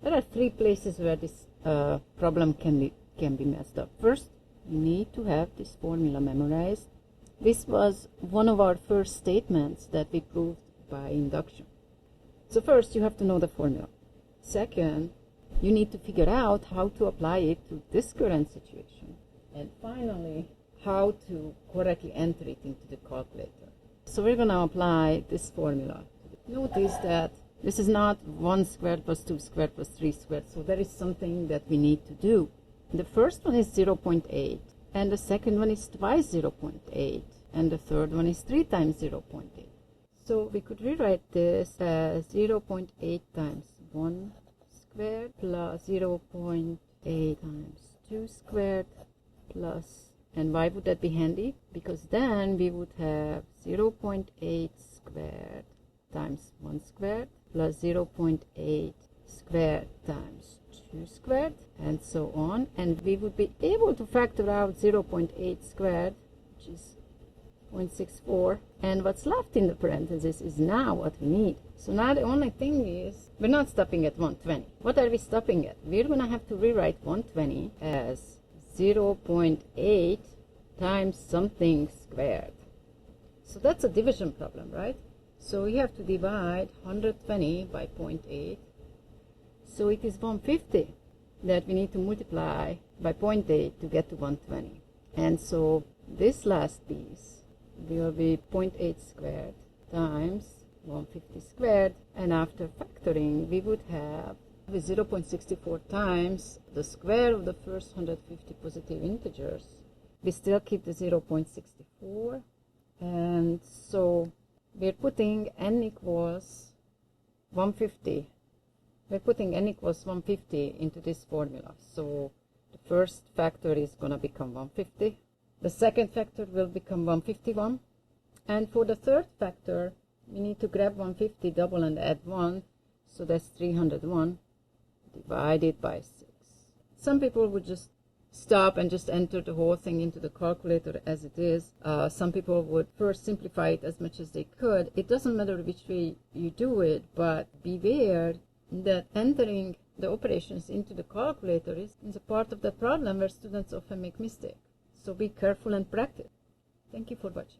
There are three places where this problem can be messed up. First, you need to have this formula memorized. This was one of our first statements that we proved by induction. So first, you have to know the formula. Second, you need to figure out how to apply it to this current situation. And finally, how to correctly enter it into the calculator. So we're going to apply this formula. Notice that this is not 1 squared plus 2 squared plus 3 squared, so there is something that we need to do. The first one is 0.8, and the second one is twice 0.8, and the third one is 3 times 0.8. So we could rewrite this as 0.8 times 1 squared plus 0.8 times 2 squared plus, and why would that be handy? Because then we would have 0.8 squared times 1 squared plus 0.8 squared times 2 squared, and so on. And we would be able to factor out 0.8 squared, which is 0.64, and what's left in the parentheses is now what we need. So now the only thing is, we're not stopping at 120. What are we stopping at? We're going to have to rewrite 120 as 0.8 times something squared. So that's a division problem, right? So we have to divide 120 by 0.8. So it is 150 that we need to multiply by 0.8 to get to 120. And so this last piece will be 0.8 squared times 150 squared. And after factoring, we would have with 0.64 times the square of the first 150 positive integers. We still keep the 0.64. And so we're putting n equals 150. We're putting n equals 150 into this formula. So the first factor is going to become 150. The second factor will become 151. And for the third factor, we need to grab 150, double, and add 1. So that's 301 divided by 6. Some people would just stop and just enter the whole thing into the calculator as it is. Some people would first simplify it as much as they could. It doesn't matter which way you do it, but beware that entering the operations into the calculator is a part of the problem where students often make mistakes. So be careful and practice. Thank you for watching.